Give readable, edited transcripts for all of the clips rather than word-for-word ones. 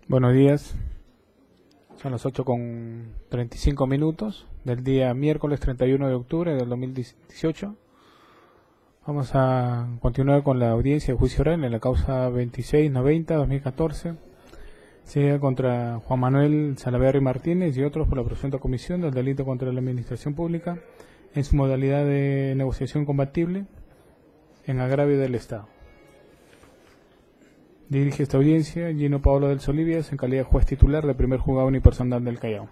Buenos días. Son las 8:35 del día miércoles 31 de octubre del 2018. Vamos a continuar con la audiencia de juicio oral en la causa 2690-2014. Sigue contra Juan Manuel Salaverry Martínez y otros por la presunta comisión del delito contra la administración pública en su modalidad de negociación combatible en agravio del Estado. Dirige esta audiencia Gino Paolo del Solivias en calidad de juez titular del primer juzgado unipersonal del Callao.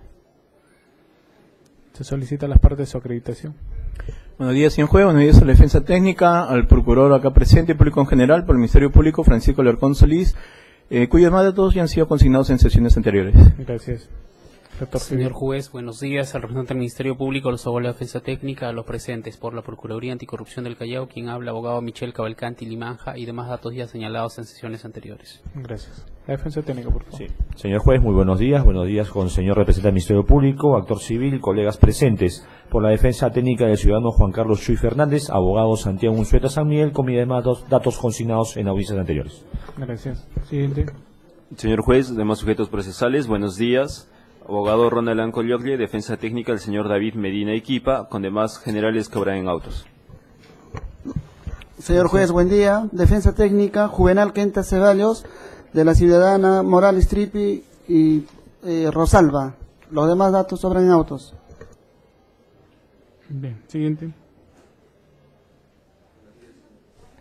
Se solicita a las partes su acreditación. Buenos días, señor juez. Buenos días a la defensa técnica, al procurador acá presente y público en general, por el Ministerio Público, Francisco Alarcón Solís, cuyos más datos ya han sido consignados en sesiones anteriores. Gracias. Señor juez, buenos días. Al representante del Ministerio Público, los abogados de la defensa técnica, a los presentes por la Procuraduría Anticorrupción del Callao, quien habla, abogado Michel Cavalcanti Limanja, y demás datos ya señalados en sesiones anteriores. Gracias. La defensa técnica, por favor. Sí. Señor juez, muy buenos días con el señor representante del Ministerio Público, actor civil, colegas presentes. Por la defensa técnica del ciudadano Juan Carlos Chuy Fernández, abogado Santiago Unzueta San Miguel, con mis demás datos consignados en audiencias anteriores. Gracias. Siguiente. Señor juez, demás sujetos procesales, buenos días. Abogado Ronald Ancoyogle, defensa técnica del señor David Medina Iquipa, con demás generales que obran en autos. Señor juez, buen día. Defensa técnica, Juvenal Quenta Ceballos, de la ciudadana Morales Tripi y Rosalba. Los demás datos obran en autos. Bien, siguiente.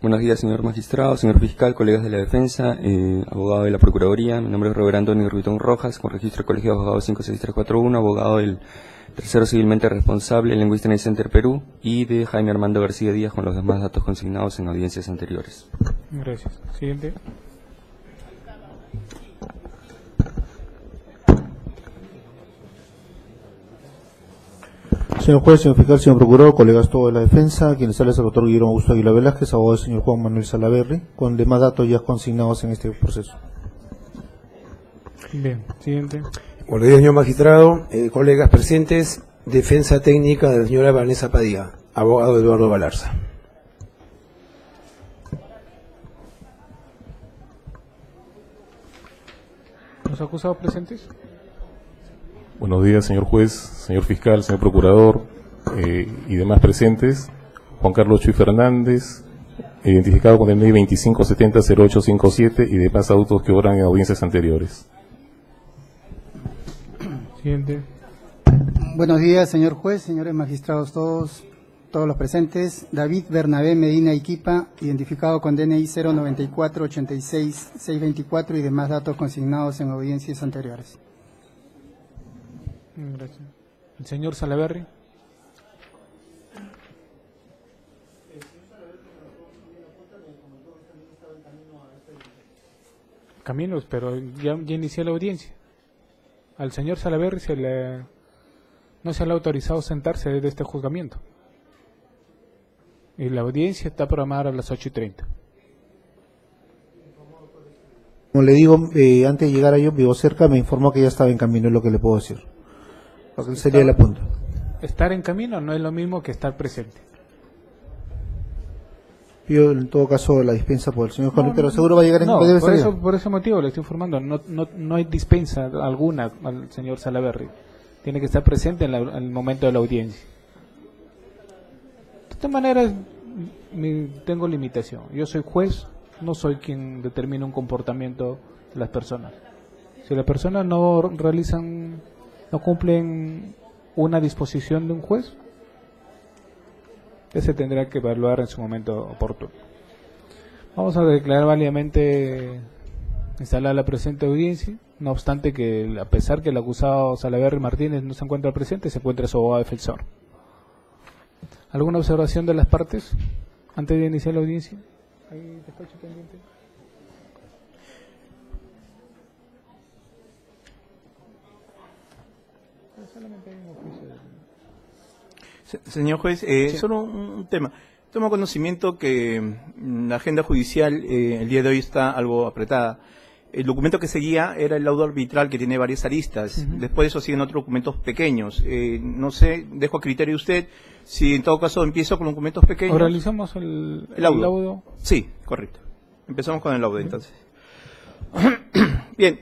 Buenos días, señor magistrado, señor fiscal, colegas de la defensa, abogado de la Procuraduría. Mi nombre es Robert Antonio Ruitón Rojas, con registro de colegio de abogados 56341, abogado del tercero civilmente responsable, lingüista en el Center Perú, y de Jaime Armando García Díaz, con los demás datos consignados en audiencias anteriores. Gracias. Siguiente. Señor juez, señor fiscal, señor procurador, colegas todos de la defensa, quien les habla es el doctor Guillermo Augusto Aguilar Velázquez, abogado del señor Juan Manuel Salaverry, con demás datos ya consignados en este proceso. Bien, siguiente. Buenos días, señor magistrado, colegas presentes, defensa técnica de la señora Vanessa Padilla, abogado Eduardo Galarza. ¿Los acusados presentes? Buenos días, señor juez, señor fiscal, señor procurador y demás presentes. Juan Carlos Chuy Fernández, identificado con el NI 2570-0857 y demás adultos que obran en audiencias anteriores. Siguiente. Buenos días, señor juez, señores magistrados todos los presentes. David Bernabé Medina Iquipa, identificado con DNI 094-86-624 y demás datos consignados en audiencias anteriores. Gracias. El señor Salaverry. Caminos, pero ya inicié la audiencia. Al señor Salaverry no se le ha autorizado sentarse desde este juzgamiento. Y la audiencia está programada a las 8:30. Como le digo, antes de llegar a yo, vivo cerca, me informó que ya estaba en camino, es lo que le puedo decir. Porque sería el apunte. Estar en camino no es lo mismo que estar presente. Pido en todo caso la dispensa por el señor Juan, pero seguro va a llegar en no, debe por ese motivo le estoy informando. No hay dispensa alguna al señor Salaverry. Tiene que estar presente en el momento de la audiencia. De todas maneras, tengo limitación. Yo soy juez, no soy quien determina un comportamiento de las personas. Si las personas no cumplen una disposición de un juez, ese tendrá que evaluar en su momento oportuno. Vamos a declarar válidamente instalada la presente audiencia, no obstante que, a pesar que el acusado Salaverry Martínez no se encuentra presente, se encuentra su abogado defensor. ¿Alguna observación de las partes antes de iniciar la audiencia? ¿Hay despacho pendiente? Señor juez, Sí. solo un tema. Tomo conocimiento que la agenda judicial el día de hoy está algo apretada. El documento que seguía era el laudo arbitral, que tiene varias aristas. Después de eso siguen otros documentos pequeños. No sé, dejo a criterio de usted si en todo caso empiezo con documentos pequeños. ¿Realizamos el laudo? Sí, correcto. Empezamos con el laudo entonces. Bien,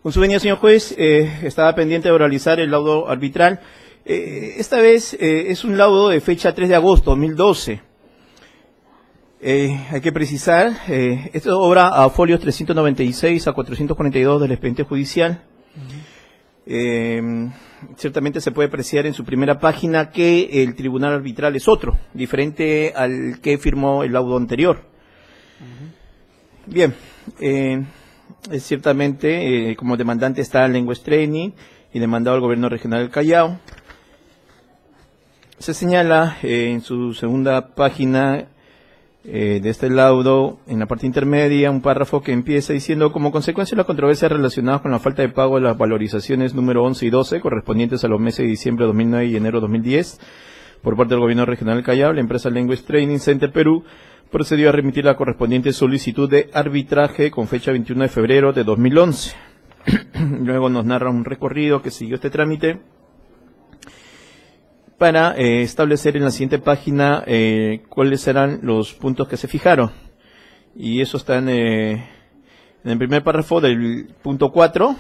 Con su venia, señor juez, estaba pendiente de oralizar el laudo arbitral. Esta vez es un laudo de fecha 3 de agosto 2012. Hay que precisar, esto obra a folios 396 a 442 del expediente judicial. Ciertamente se puede apreciar en su primera página que el tribunal arbitral es otro, diferente al que firmó el laudo anterior. Bien, ciertamente como demandante está Language Training y demandado al gobierno regional del Callao. Se señala en su segunda página de este laudo, en la parte intermedia, un párrafo que empieza diciendo: como consecuencia de las controversias relacionadas con la falta de pago de las valorizaciones número 11 y 12, correspondientes a los meses de diciembre de 2009 y enero de 2010, por parte del gobierno regional del Callao, la empresa Language Training Center Perú procedió a remitir la correspondiente solicitud de arbitraje con fecha 21 de febrero de 2011. Luego nos narra un recorrido que siguió este trámite para establecer en la siguiente página cuáles serán los puntos que se fijaron. Y eso está en el primer párrafo del punto 4,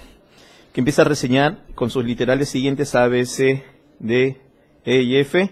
que empieza a reseñar con sus literales siguientes A, B, C, D, E y F,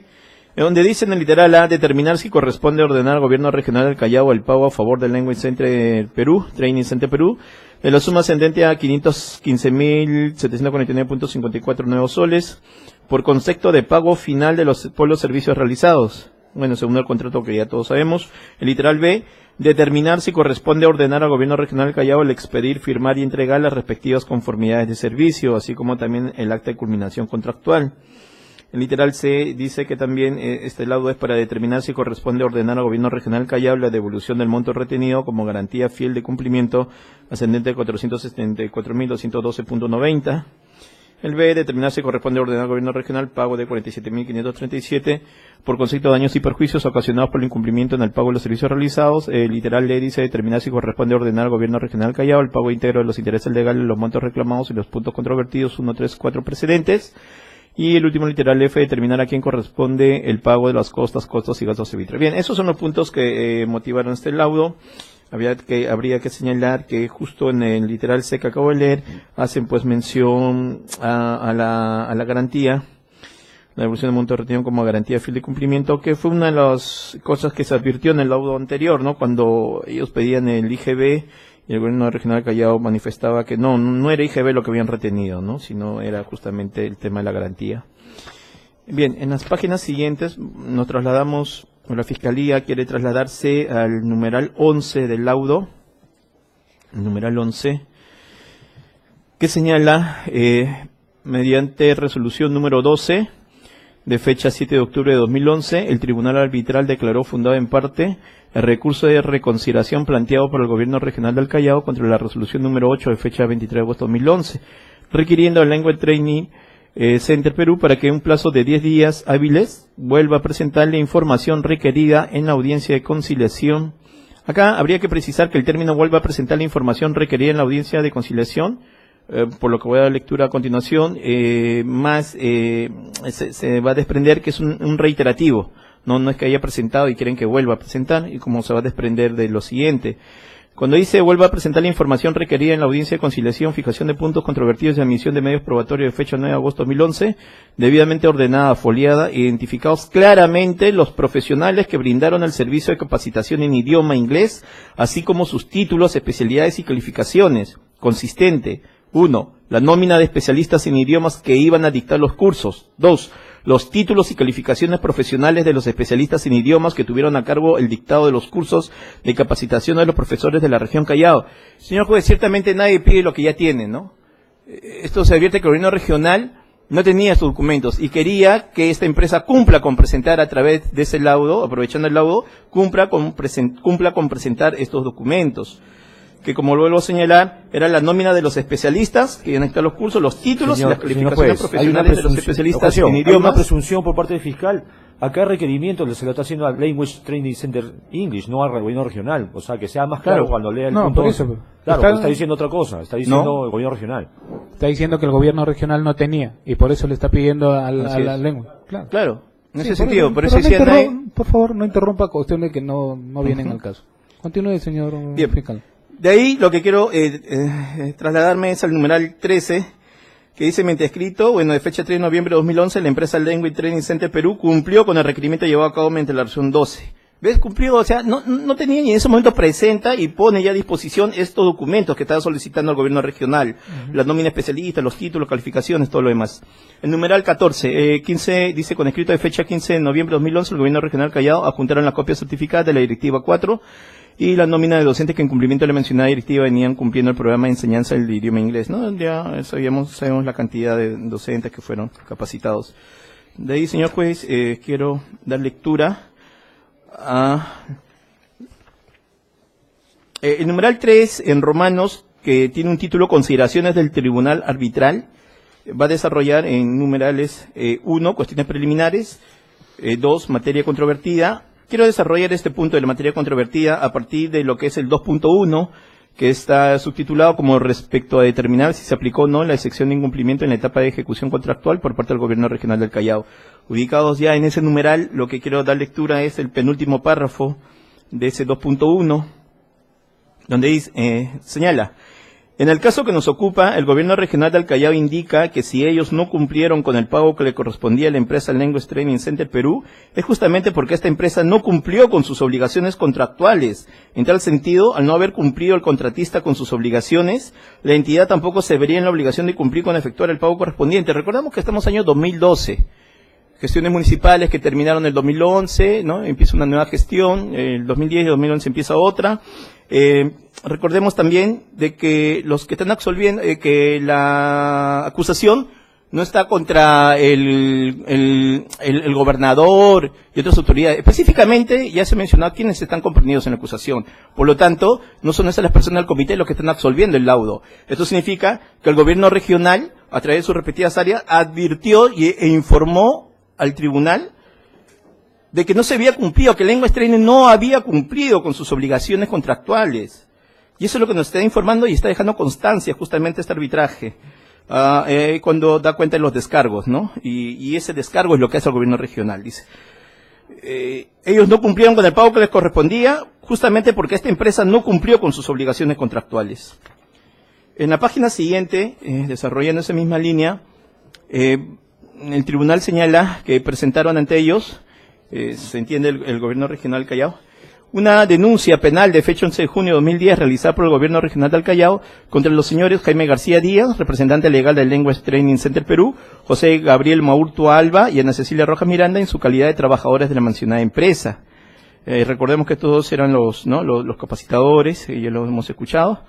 donde dice en el literal A: determinar si corresponde ordenar al gobierno regional del Callao el pago a favor del Language Center Perú, Training Center Perú, de la suma ascendente a 515.749.54 nuevos soles, por concepto de pago final de los servicios realizados. Bueno, según el contrato que ya todos sabemos. El literal B: determinar si corresponde ordenar al gobierno regional del Callao el expedir, firmar y entregar las respectivas conformidades de servicio, así como también el acta de culminación contractual. El literal C dice que también este laudo es para determinar si corresponde ordenar al gobierno regional del Callao la devolución del monto retenido como garantía fiel de cumplimiento ascendente de 474.212.90. El B: determinar si corresponde ordenar al gobierno regional pago de 47.537 por concepto de daños y perjuicios ocasionados por el incumplimiento en el pago de los servicios realizados. El literal D dice determinar si corresponde ordenar al gobierno regional del Callao el pago íntegro de los intereses legales, los montos reclamados y los puntos controvertidos 1, 3, 4 precedentes. Y el último literal F: determinar a quién corresponde el pago de las costos y gastos arbitrales. Bien, esos son los puntos que motivaron este laudo. Habría que señalar que justo en el literal C que acabo de leer hacen pues mención a la garantía, la devolución del monto retenido como garantía fiel de cumplimiento, que fue una de las cosas que se advirtió en el laudo anterior, ¿no? Cuando ellos pedían el IGB y el gobierno regional del Callao manifestaba que no era IGB lo que habían retenido, ¿no? Sino era justamente el tema de la garantía. Bien, en las páginas siguientes nos trasladamos, la Fiscalía quiere trasladarse al numeral 11 del laudo, el numeral 11, que señala, mediante resolución número 12, de fecha 7 de octubre de 2011, el Tribunal Arbitral declaró fundado en parte el recurso de reconsideración planteado por el Gobierno Regional del Callao contra la resolución número 8 de fecha 23 de agosto de 2011, requiriendo al Language Training Center Perú para que en un plazo de 10 días hábiles vuelva a presentar la información requerida en la audiencia de conciliación. Acá habría que precisar que el término vuelva a presentar la información requerida en la audiencia de conciliación, por lo que voy a dar lectura a continuación, se va a desprender que es un reiterativo, no es que haya presentado y quieren que vuelva a presentar, y como se va a desprender de lo siguiente. Cuando dice vuelva a presentar la información requerida en la audiencia de conciliación, fijación de puntos controvertidos y admisión de medios probatorios de fecha 9 de agosto de 2011, debidamente ordenada, foliada, identificados claramente los profesionales que brindaron el servicio de capacitación en idioma inglés, así como sus títulos, especialidades y calificaciones, consistente: 1. La nómina de especialistas en idiomas que iban a dictar los cursos. 2. Los títulos y calificaciones profesionales de los especialistas en idiomas que tuvieron a cargo el dictado de los cursos de capacitación de los profesores de la región Callao. Señor juez, ciertamente nadie pide lo que ya tiene, ¿no? Esto se advierte que el gobierno regional no tenía estos documentos y quería que esta empresa cumpla con presentar a través de ese laudo, aprovechando el laudo, cumpla con presentar estos documentos, que como vuelvo a señalar, era la nómina de los especialistas que iban a dictar los cursos, los títulos y las calificaciones profesionales de los especialistas en idiomas. Hay una presunción por parte del fiscal. Acá el requerimiento se lo está haciendo al Language Training Center English, no al gobierno regional. O sea, que sea más claro cuando lea el punto. Por eso, claro, está diciendo otra cosa, está diciendo el gobierno regional. Está diciendo que el gobierno regional no tenía, y por eso le está pidiendo a la lengua. Claro, en ese sentido, por eso decía... Por favor, no interrumpa cuestiones que no vienen al caso. Continúe, señor fiscal. De ahí lo que quiero trasladarme es al numeral 13, que dice, mediante escrito, bueno, de fecha 3 de noviembre de 2011, la empresa Language Training Center Perú cumplió con el requerimiento llevado a cabo mediante la resolución 12. ¿Ves? Cumplió, o sea, no tenía, y en ese momento presenta y pone ya a disposición estos documentos que estaba solicitando el gobierno regional, la nómina especialista, los títulos, calificaciones, todo lo demás. El numeral 14, 15, dice, con escrito de fecha 15 de noviembre de 2011, el gobierno regional Callao adjuntaron la copia certificada de la directiva 4 y la nómina de docentes que en cumplimiento de la mencionada directiva venían cumpliendo el programa de enseñanza del idioma inglés, ¿no? Ya sabemos la cantidad de docentes que fueron capacitados. De ahí, señor juez, quiero dar lectura el numeral 3 en Romanos, que tiene un título Consideraciones del Tribunal Arbitral, va a desarrollar en numerales 1, cuestiones preliminares, 2, materia controvertida. Quiero desarrollar este punto de la materia controvertida a partir de lo que es el 2.1, que está subtitulado como respecto a determinar si se aplicó o no la excepción de incumplimiento en la etapa de ejecución contractual por parte del gobierno regional del Callao. Ubicados ya en ese numeral, lo que quiero dar lectura es el penúltimo párrafo de ese 2.1, donde dice, señala, en el caso que nos ocupa, el gobierno regional del Callao indica que si ellos no cumplieron con el pago que le correspondía a la empresa Language Training Center Perú, es justamente porque esta empresa no cumplió con sus obligaciones contractuales. En tal sentido, al no haber cumplido el contratista con sus obligaciones, la entidad tampoco se vería en la obligación de cumplir con efectuar el pago correspondiente. Recordamos que estamos año 2012. Gestiones municipales que terminaron el 2011, ¿no? Empieza una nueva gestión, el 2010 y 2011 empieza otra. Recordemos también de que los que están absolviendo, que la acusación no está contra el gobernador y otras autoridades. Específicamente, ya se mencionó quiénes están comprendidos en la acusación. Por lo tanto, no son esas las personas del comité los que están absolviendo el laudo. Esto significa que el gobierno regional, a través de sus respectivas áreas, advirtió e informó al tribunal de que no se había cumplido, que Language Training no había cumplido con sus obligaciones contractuales. Y eso es lo que nos está informando y está dejando constancia justamente este arbitraje, cuando da cuenta de los descargos, ¿no? Y ese descargo es lo que hace el gobierno regional, dice. Ellos no cumplieron con el pago que les correspondía, justamente porque esta empresa no cumplió con sus obligaciones contractuales. En la página siguiente, desarrollando esa misma línea, el tribunal señala que presentaron ante ellos, se entiende el gobierno regional Callao, una denuncia penal de fecha 11 de junio de 2010 realizada por el gobierno regional del Callao contra los señores Jaime García Díaz, representante legal del Language Training Center Perú, José Gabriel Maurto Alba y Ana Cecilia Rojas Miranda en su calidad de trabajadores de la mencionada empresa. Recordemos que estos dos eran los capacitadores, ya lo hemos escuchado.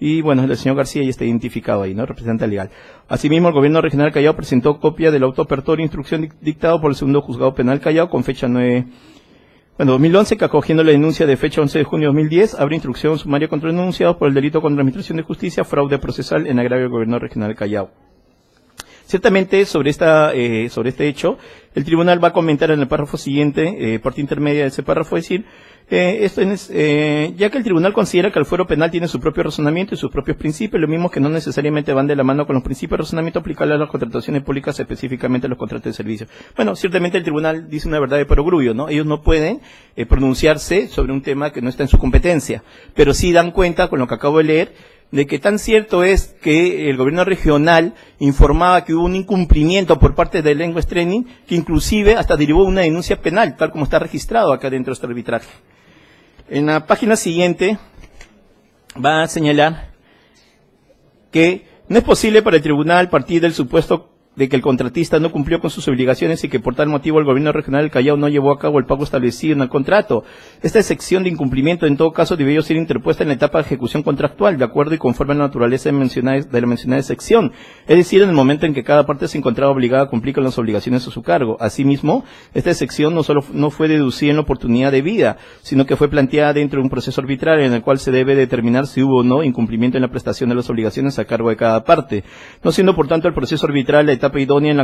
Y bueno, el señor García ya está identificado ahí, ¿no? Representante legal. Asimismo, el gobierno regional Callao presentó copia del auto apertorio e instrucción dictado por el segundo juzgado penal Callao con fecha 2011, que acogiendo la denuncia de fecha 11 de junio de 2010, abre instrucción sumaria contra denunciados por el delito contra la administración de justicia, fraude procesal en agravio del gobierno regional Callao. Ciertamente, sobre este hecho, el tribunal va a comentar en el párrafo siguiente, parte intermedia de ese párrafo, es decir, ya que el tribunal considera que el fuero penal tiene su propio razonamiento y sus propios principios, lo mismo que no necesariamente van de la mano con los principios de razonamiento aplicables a las contrataciones públicas, específicamente a los contratos de servicio. Bueno, ciertamente el tribunal dice una verdad de perogrullo, ¿no? Ellos no pueden pronunciarse sobre un tema que no está en su competencia, pero sí dan cuenta, con lo que acabo de leer, de que tan cierto es que el gobierno regional informaba que hubo un incumplimiento por parte del Language Training, que inclusive hasta derivó una denuncia penal, tal como está registrado acá dentro de este arbitraje. En la página siguiente va a señalar que no es posible para el tribunal partir del supuesto de que el contratista no cumplió con sus obligaciones y que por tal motivo el gobierno regional del Callao no llevó a cabo el pago establecido en el contrato. Esta excepción de incumplimiento en todo caso debió ser interpuesta en la etapa de ejecución contractual, de acuerdo y conforme a la naturaleza de la mencionada excepción, es decir, en el momento en que cada parte se encontraba obligada a cumplir con las obligaciones a su cargo. Asimismo, esta excepción no fue deducida en la oportunidad debida, sino que fue planteada dentro de un proceso arbitrario en el cual se debe determinar si hubo o no incumplimiento en la prestación de las obligaciones a cargo de cada parte, no siendo por tanto el proceso arbitral la etapa idónea en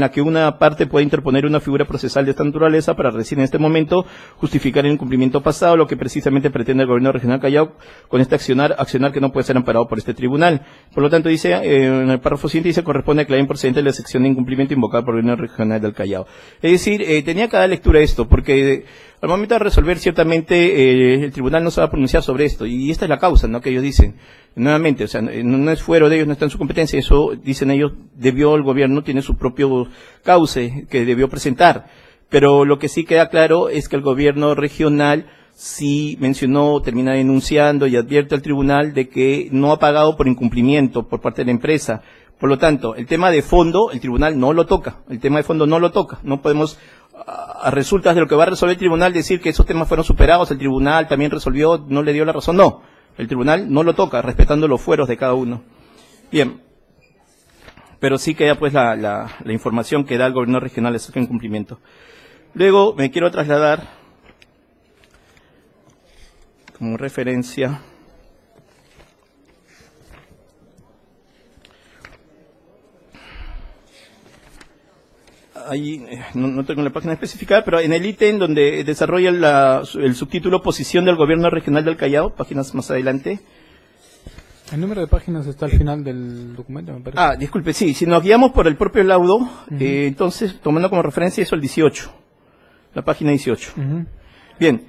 la que una parte puede interponer una figura procesal de esta naturaleza para recién en este momento justificar el incumplimiento pasado, lo que precisamente pretende el gobierno regional Callao con este accionar que no puede ser amparado por este tribunal. Por lo tanto, dice, en el párrafo siguiente dice, corresponde a claim procedente de la sección de incumplimiento invocada por el gobierno regional del Callao. Es decir, tenía que dar lectura a esto, porque Al momento de resolver, ciertamente, el tribunal no se va a pronunciar sobre esto, y esta es la causa, ¿no?, que ellos dicen. Nuevamente, o sea, no es fuero de ellos, no está en su competencia, eso, dicen ellos, el gobierno tiene su propio cauce que debió presentar. Pero lo que sí queda claro es que el gobierno regional sí mencionó, termina denunciando y advierte al tribunal de que no ha pagado por incumplimiento por parte de la empresa. Por lo tanto, el tema de fondo, el tribunal no lo toca. El tema de fondo no lo toca. No podemos, a resultas de lo que va a resolver el tribunal, decir que esos temas fueron superados, el tribunal también resolvió, no le dio la razón. No, el tribunal no lo toca, respetando los fueros de cada uno. Bien, pero sí queda pues la información que da el gobierno regional acerca de incumplimiento. Luego me quiero trasladar como referencia ahí, no tengo la página especificada, pero en el ítem donde desarrolla el subtítulo Posición del Gobierno Regional del Callao, páginas más adelante. El número de páginas está al final del documento, me parece. Disculpe, sí, si nos guiamos por el propio laudo, entonces, tomando como referencia eso el 18, la página 18. Bien,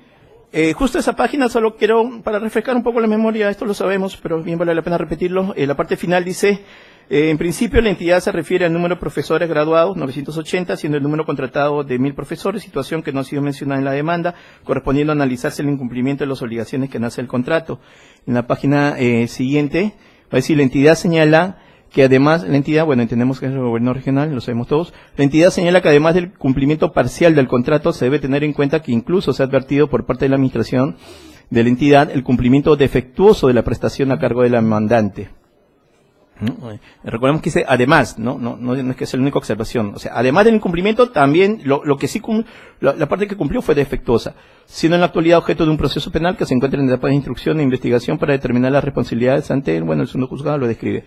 justo esa página solo quiero, para refrescar un poco la memoria, esto lo sabemos, pero bien vale la pena repetirlo, la parte final dice, en principio la entidad se refiere al número de profesores graduados, 980, siendo el número contratado de 1000 profesores, situación que no ha sido mencionada en la demanda, correspondiendo a analizarse el incumplimiento de las obligaciones que nace el contrato. En la página siguiente, va a decir, la entidad señala que además, la entidad, bueno, entendemos que es el gobierno regional, lo sabemos todos, la entidad señala que además del cumplimiento parcial del contrato, se debe tener en cuenta que incluso se ha advertido por parte de la administración de la entidad el cumplimiento defectuoso de la prestación a cargo de la demandante. Recordemos que dice además, no es que sea la única observación, o sea, además del incumplimiento también lo que sí la parte que cumplió fue defectuosa, siendo en la actualidad objeto de un proceso penal que se encuentra en etapa de instrucción e investigación para determinar las responsabilidades ante él. Bueno, el segundo juzgado lo describe,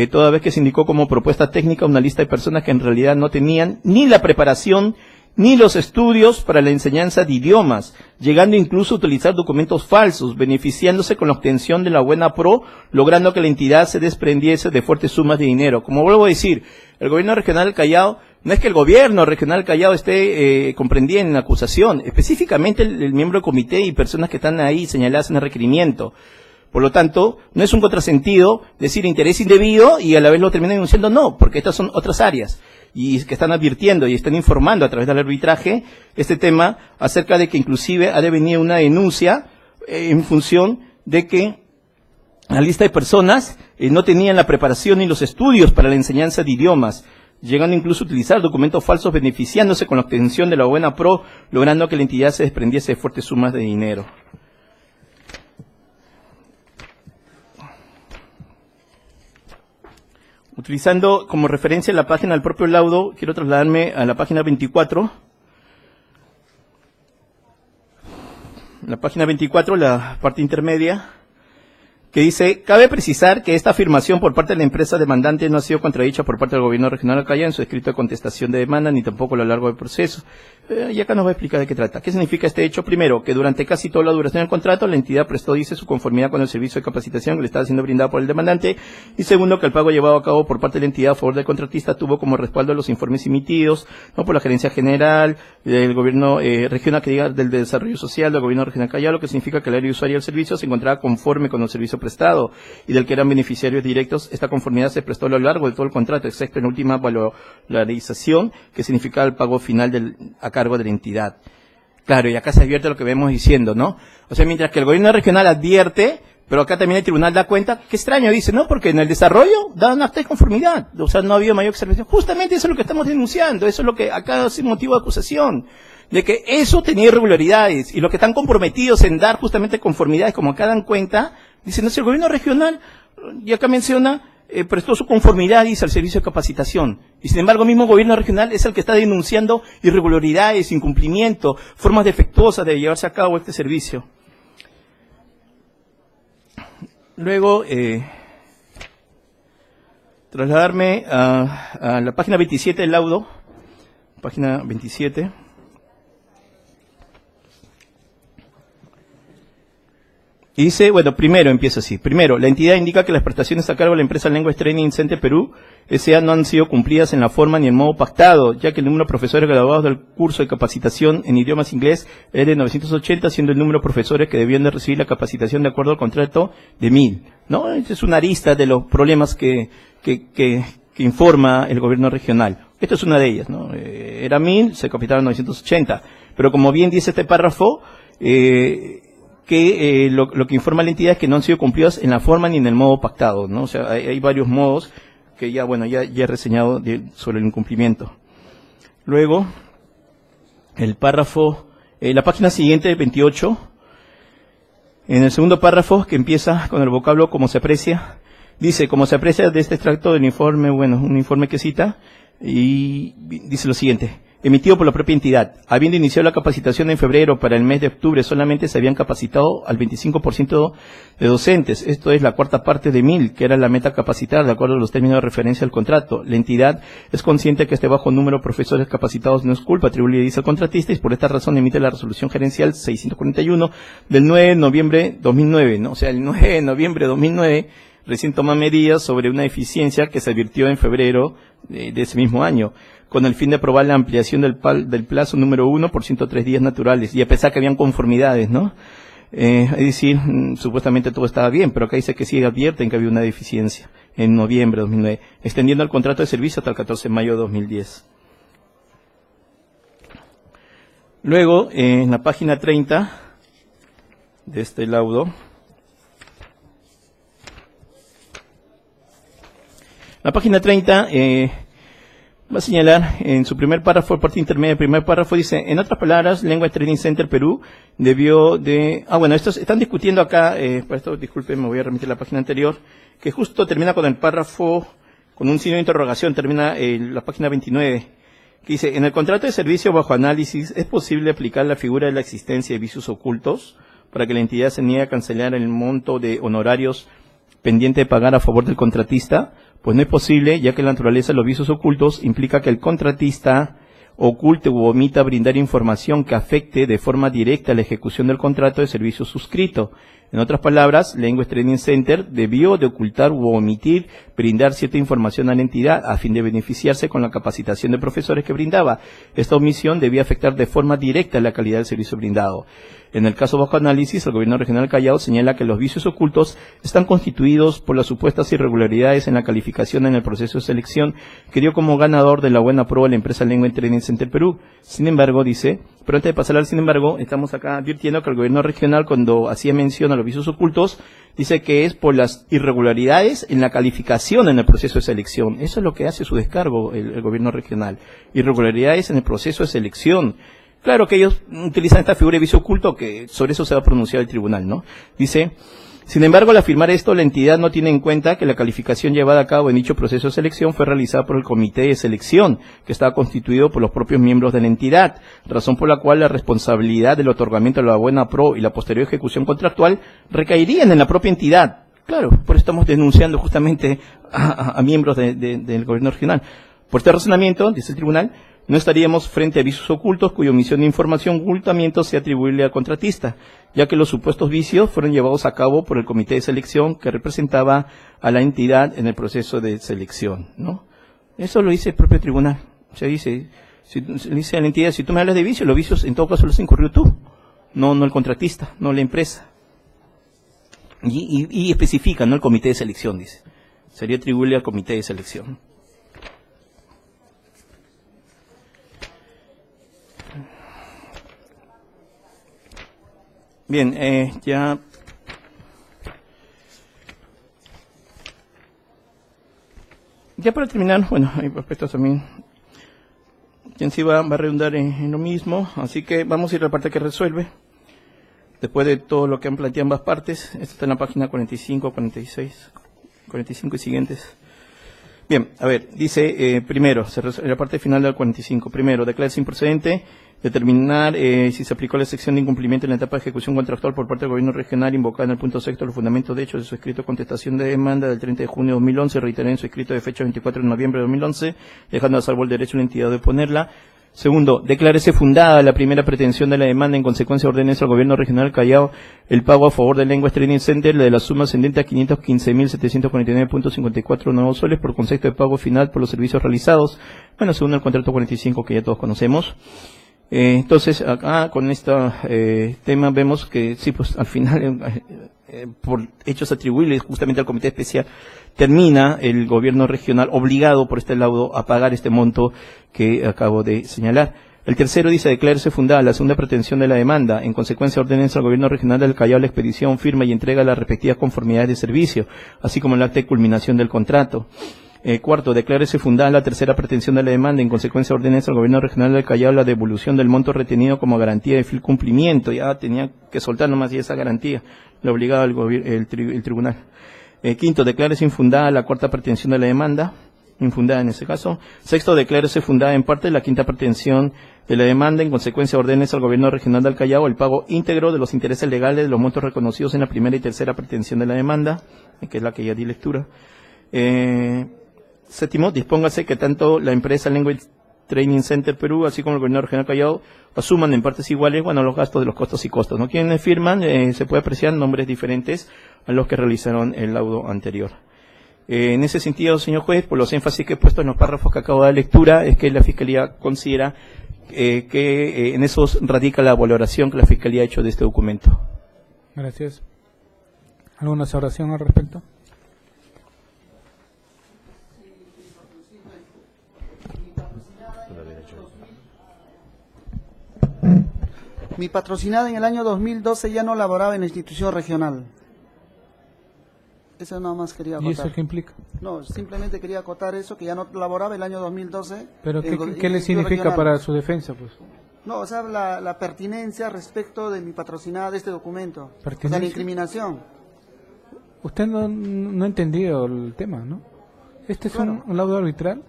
toda vez que se indicó como propuesta técnica una lista de personas que en realidad no tenían ni la preparación ni los estudios para la enseñanza de idiomas, llegando incluso a utilizar documentos falsos, beneficiándose con la obtención de la buena pro, logrando que la entidad se desprendiese de fuertes sumas de dinero. Como vuelvo a decir, el gobierno regional del Callao, no es que el gobierno regional del Callao esté comprendiendo en la acusación, específicamente el miembro del comité y personas que están ahí señaladas en el requerimiento. Por lo tanto, no es un contrasentido decir interés indebido y a la vez lo termina denunciando, no, porque estas son otras áreas y que están advirtiendo y están informando a través del arbitraje este tema acerca de que inclusive ha de venir una denuncia en función de que la lista de personas no tenían la preparación ni los estudios para la enseñanza de idiomas, llegando incluso a utilizar documentos falsos, beneficiándose con la obtención de la buena pro, logrando que la entidad se desprendiese de fuertes sumas de dinero. Utilizando como referencia la página del propio laudo, quiero trasladarme a la página 24. La página 24, la parte intermedia, que dice, cabe precisar que esta afirmación por parte de la empresa demandante no ha sido contradicha por parte del gobierno regional del Callao en su escrito de contestación de demanda, ni tampoco a lo largo del proceso. Y acá nos va a explicar de qué trata. ¿Qué significa este hecho? Primero, que durante casi toda la duración del contrato, la entidad prestó, dice, su conformidad con el servicio de capacitación que le estaba siendo brindado por el demandante. Y segundo, que el pago llevado a cabo por parte de la entidad a favor del contratista tuvo como respaldo los informes emitidos, no por la gerencia general, del gobierno regional, que diga, del desarrollo social, del gobierno regional Callao, lo que significa que el área usuario del servicio se encontraba conforme con el servicio prestado y del que eran beneficiarios directos. Esta conformidad se prestó a lo largo de todo el contrato, excepto en última valorización, que significa el pago final a cargo de la entidad. Claro, y acá se advierte lo que vemos diciendo, ¿no? O sea, mientras que el gobierno regional advierte, pero acá también el tribunal da cuenta, qué extraño, dice, ¿no? Porque en el desarrollo daban hasta conformidad, o sea, no había mayor observación. Justamente eso es lo que estamos denunciando, eso es lo que acá es motivo de acusación, de que eso tenía irregularidades, y los que están comprometidos en dar justamente conformidades, como acá dan cuenta, dicen, no, si el gobierno regional, y acá menciona, prestó su conformidad, dice, al servicio de capacitación. Y sin embargo, el mismo gobierno regional es el que está denunciando irregularidades, incumplimiento, formas defectuosas de llevarse a cabo este servicio. Luego, trasladarme a la página 27 del laudo, página 27. Y dice, bueno, primero empieza así. Primero, la entidad indica que las prestaciones a cargo de la empresa Language Training Center Perú S.A. no han sido cumplidas en la forma ni en modo pactado, ya que el número de profesores graduados del curso de capacitación en idiomas inglés es de 980, siendo el número de profesores que debían de recibir la capacitación de acuerdo al contrato de 1000. ¿No? Esta es una arista de los problemas que informa el gobierno regional. Esta es una de ellas, ¿no? Era 1000, se capacitaron 980. Pero como bien dice este párrafo, lo que informa la entidad es que no han sido cumplidos en la forma ni en el modo pactado, ¿no? O sea, hay varios modos que ya he reseñado sobre el incumplimiento. Luego, el párrafo, la página siguiente, 28, en el segundo párrafo, que empieza con el vocablo como se aprecia, dice, como se aprecia de este extracto del informe, un informe que cita, y dice lo siguiente: emitido por la propia entidad. Habiendo iniciado la capacitación en febrero, para el mes de octubre solamente se habían capacitado al 25% de docentes. Esto es la cuarta parte de 1000, que era la meta capacitar, de acuerdo a los términos de referencia al contrato. La entidad es consciente que este bajo número de profesores capacitados no es culpa atribuida al contratista, y por esta razón emite la resolución gerencial 641 del 9 de noviembre de 2009, ¿no? O sea, el 9 de noviembre de 2009 recién toma medidas sobre una deficiencia que se advirtió en febrero de ese mismo año, con el fin de aprobar la ampliación del plazo número 1 por 103 días naturales, y a pesar que habían conformidades, ¿no? Es decir, supuestamente todo estaba bien, pero acá dice que sí advierten que había una deficiencia en noviembre de 2009, extendiendo el contrato de servicio hasta el 14 de mayo de 2010. Luego, en la página 30 de este laudo, la página 30 va a señalar en su primer párrafo, parte intermedia del primer párrafo, dice, en otras palabras, Language Training Center Perú debió de... estos están discutiendo acá, por esto, disculpen, me voy a remitir a la página anterior, que justo termina con el párrafo, con un signo de interrogación, termina la página 29, que dice, en el contrato de servicio bajo análisis, ¿es posible aplicar la figura de la existencia de vicios ocultos para que la entidad se niegue a cancelar el monto de honorarios pendiente de pagar a favor del contratista? Pues no es posible, ya que la naturaleza de los vicios ocultos implica que el contratista oculte u omita brindar información que afecte de forma directa la ejecución del contrato de servicio suscrito. En otras palabras, Language Training Center debió de ocultar u omitir brindar cierta información a la entidad a fin de beneficiarse con la capacitación de profesores que brindaba. Esta omisión debía afectar de forma directa la calidad del servicio brindado. En el caso bajo análisis, el gobierno regional Callao señala que los vicios ocultos están constituidos por las supuestas irregularidades en la calificación en el proceso de selección que dio como ganador de la buena prueba la empresa Language Training Center Perú. Sin embargo, dice, pero antes de pasar al sin embargo, estamos acá advirtiendo que el gobierno regional, cuando hacía mención a los vicios ocultos, dice que es por las irregularidades en la calificación en el proceso de selección. Eso es lo que hace su descargo el gobierno regional. Irregularidades en el proceso de selección. Claro que ellos utilizan esta figura de vicio oculto, que sobre eso se va a pronunciar el tribunal, ¿no? Dice, sin embargo, al afirmar esto, la entidad no tiene en cuenta que la calificación llevada a cabo en dicho proceso de selección fue realizada por el comité de selección, que estaba constituido por los propios miembros de la entidad, razón por la cual la responsabilidad del otorgamiento de la buena pro y la posterior ejecución contractual recaerían en la propia entidad. Claro, por eso estamos denunciando justamente a miembros del gobierno regional. Por este razonamiento, dice el tribunal, no estaríamos frente a vicios ocultos cuya omisión de información o ocultamiento sea atribuible al contratista, ya que los supuestos vicios fueron llevados a cabo por el comité de selección que representaba a la entidad en el proceso de selección, ¿no? Eso lo dice el propio tribunal. O sea, dice a la entidad, si tú me hablas de vicios, los vicios en todo caso los has incurrido tú, no el contratista, no la empresa. Y especifica, no el comité de selección, dice. Sería atribuible al comité de selección. Bien, ya para terminar, hay aspectos también que en sí va a redundar en lo mismo, así que vamos a ir a la parte que resuelve, después de todo lo que han planteado ambas partes. Esto está en la página 45, 46, 45 y siguientes. Bien, a ver, dice, primero, en la parte final del 45, primero, declararse improcedente, determinar si se aplicó la sección de incumplimiento en la etapa de ejecución contractual por parte del gobierno regional invocada en el punto sexto los fundamentos de hecho de su escrito de contestación de demanda del 30 de junio de 2011, reiteré en su escrito de fecha 24 de noviembre de 2011, dejando a salvo el derecho de la entidad de oponerla. Segundo, declárese fundada la primera pretensión de la demanda, en consecuencia ordénese al Gobierno Regional del Callao el pago a favor de Language Training Center de la suma ascendente a 515.749.54 nuevos soles por concepto de pago final por los servicios realizados, bueno, según el contrato 45 que ya todos conocemos. Entonces, acá con este tema vemos que sí, pues al final, por hechos atribuibles justamente al Comité Especial, termina el gobierno regional obligado por este laudo a pagar este monto que acabo de señalar. El tercero dice, declararse fundada la segunda pretensión de la demanda, en consecuencia ordénense al Gobierno Regional del Callao la expedición, firma y entrega las respectivas conformidades de servicio, así como el acta de culminación del contrato. Cuarto, declárese fundada la tercera pretensión de la demanda, en consecuencia ordénense al Gobierno Regional del Callao la devolución del monto retenido como garantía de fiel cumplimiento. Ya tenía que soltar nomás y esa garantía, lo obligaba el tribunal. Quinto, declárese infundada la cuarta pretensión de la demanda, infundada en ese caso. Sexto, declárese fundada en parte la quinta pretensión de la demanda, en consecuencia ordénese al Gobierno Regional del Callao el pago íntegro de los intereses legales de los montos reconocidos en la primera y tercera pretensión de la demanda, que es la que ya di lectura. Séptimo, dispóngase que tanto la empresa Language Training Center Perú, así como el Gobierno Regional del Callao, asuman en partes iguales, bueno, los gastos de los costos y costos, ¿no? Quienes firman, se puede apreciar nombres diferentes a los que realizaron el laudo anterior. En ese sentido, señor juez, por los énfasis que he puesto en los párrafos que acabo de dar lectura, es que la Fiscalía considera que en eso radica la valoración que la Fiscalía ha hecho de este documento. Gracias. ¿Alguna observación al respecto? Mi patrocinada en el año 2012 ya no laboraba en la institución regional. Eso nada más quería acotar. ¿Y eso qué implica? No, simplemente quería acotar eso, que ya no laboraba el año 2012. ¿Pero qué le significa regional para su defensa, pues? No, o sea, la pertinencia respecto de mi patrocinada de este documento. O ¿Pertinencia? sea, la incriminación. Usted no ha entendido el tema, ¿no? Este es un laudo arbitral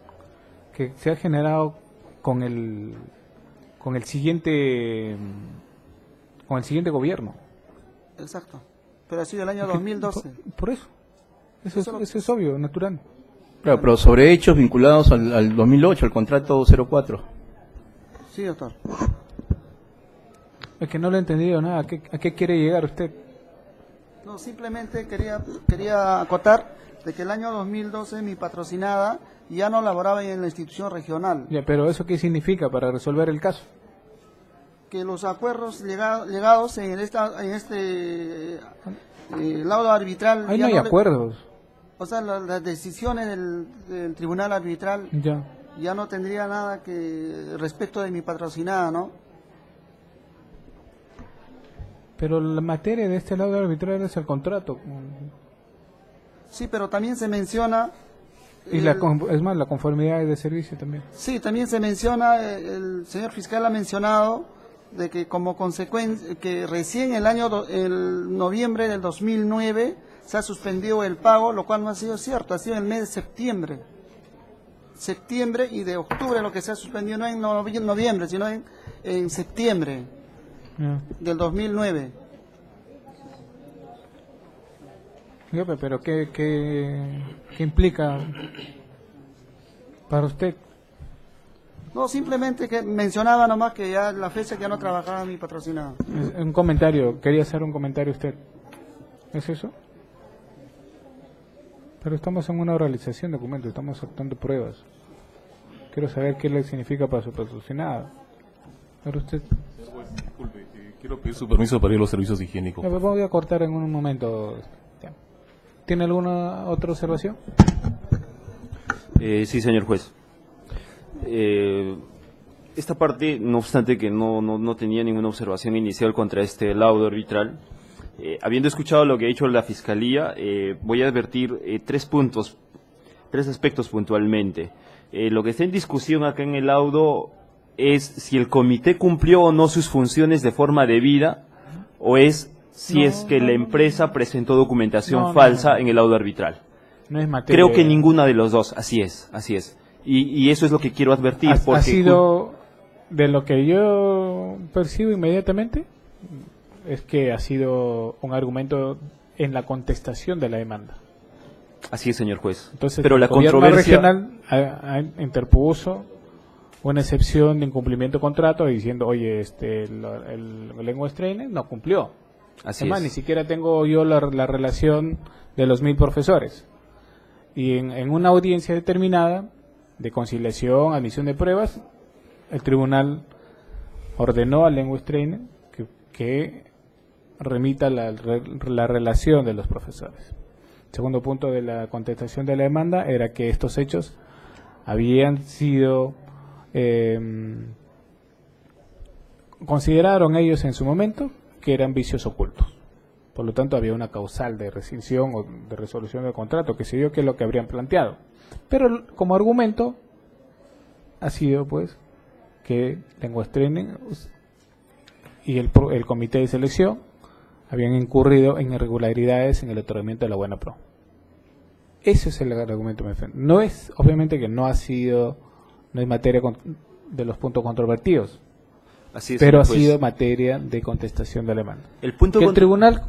que se ha generado con el siguiente gobierno. Exacto. Pero ha sido el año 2012. Por eso. Eso es obvio, natural. Claro, pero sobre hechos vinculados al 2008, al contrato 04. Sí, doctor. Es que no lo he entendido nada. ¿A qué quiere llegar usted? No, simplemente quería acotar de que el año 2012 mi patrocinada ya no laboraba en la institución regional. Ya, pero ¿eso qué significa para resolver el caso? Que los acuerdos llegados en este laudo arbitral... Ahí no hay acuerdos. O sea, las decisiones del tribunal arbitral ya no tendría nada que respecto de mi patrocinada, ¿no? Pero la materia de este laudo arbitral es el contrato. Sí, pero también se menciona... es más, la conformidad de servicio también. Sí, también se menciona, el señor fiscal ha mencionado de que como consecuencia, que recién el noviembre del 2009 se ha suspendido el pago, lo cual no ha sido cierto, ha sido en el mes de septiembre y de octubre lo que se ha suspendido, no en noviembre, sino en septiembre del 2009. Pero ¿qué implica para usted? No, simplemente que mencionaba nomás que ya la fecha que ya no trabajaba mi patrocinado. Un comentario, quería hacer un comentario usted. ¿Es eso? Pero estamos en una oralización de documentos, estamos aceptando pruebas. Quiero saber qué le significa para su patrocinado. Pero usted... Disculpe, quiero pedir su permiso para ir a los servicios higiénicos. Voy a cortar en un momento. ¿Tiene alguna otra observación? Sí, señor juez. Esta parte, no obstante que no tenía ninguna observación inicial contra este laudo arbitral, habiendo escuchado lo que ha dicho la Fiscalía, voy a advertir tres aspectos puntualmente. Lo que está en discusión acá en el laudo es si el comité cumplió o no sus funciones de forma debida, o es si es que la empresa presentó documentación falsa en el laudo arbitral. No es materia. Creo que ninguna de los dos, así es. Y eso es lo que quiero advertir. Ha sido, de lo que yo percibo inmediatamente, es que ha sido un argumento en la contestación de la demanda. Así es, señor juez. Entonces, pero el la gobierno controversia regional interpuso una excepción de incumplimiento de contrato diciendo, oye, el language trainer no cumplió. Así Además, es. ni siquiera tengo yo la relación de los 1000 profesores. Y en una audiencia determinada de conciliación, admisión de pruebas, el tribunal ordenó al language trainer que remita la relación de los profesores. El segundo punto de la contestación de la demanda era que estos hechos habían sido consideraron ellos en su momento que eran vicios ocultos. Por lo tanto, había una causal de rescisión o de resolución del contrato, que se dio, que es lo que habrían planteado. Pero como argumento ha sido, pues, que Language Training y el comité de selección habían incurrido en irregularidades en el otorgamiento de la buena pro. Ese es el argumento. No es, obviamente, que no es materia de los puntos controvertidos. Así es, pero ha pues, sido materia de contestación de la demanda. El tribunal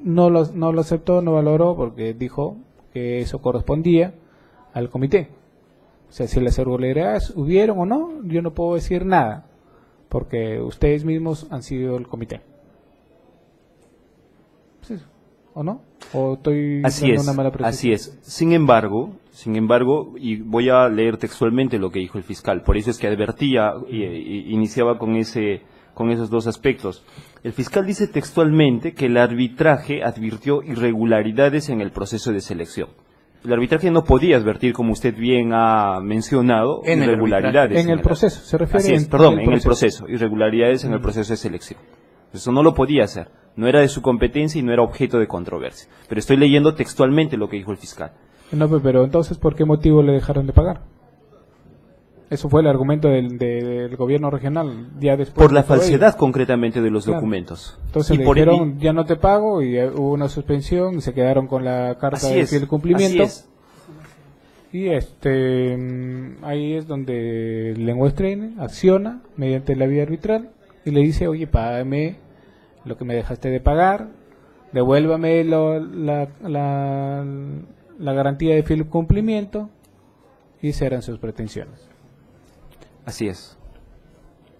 no lo aceptó, no valoró, porque dijo que eso correspondía al comité. O sea, si las irregularidades hubieron o no, yo no puedo decir nada, porque ustedes mismos han sido el comité. ¿Sí? ¿O no? ¿O estoy dando una mala precisión? Así es. Sin embargo, y voy a leer textualmente lo que dijo el fiscal, por eso es que advertía y iniciaba con esos dos aspectos. El fiscal dice textualmente que el arbitraje advirtió irregularidades en el proceso de selección. El arbitraje no podía advertir, como usted bien ha mencionado, irregularidades. En el proceso, se refiere. Así es, en el proceso, irregularidades en el proceso de selección. Eso no lo podía hacer, no era de su competencia y no era objeto de controversia. Pero estoy leyendo textualmente lo que dijo el fiscal. No, pero entonces, ¿por qué motivo le dejaron de pagar? Eso fue el argumento del gobierno regional ya después. Por la falsedad concretamente de los documentos. Entonces le dijeron, ya no te pago, y hubo una suspensión y se quedaron con la carta de fiel cumplimiento. Así es. Y ahí es donde el Language Training acciona mediante la vía arbitral y le dice, oye, págame lo que me dejaste de pagar, devuélvame la garantía de fiel cumplimiento, y serán sus pretensiones. Así es.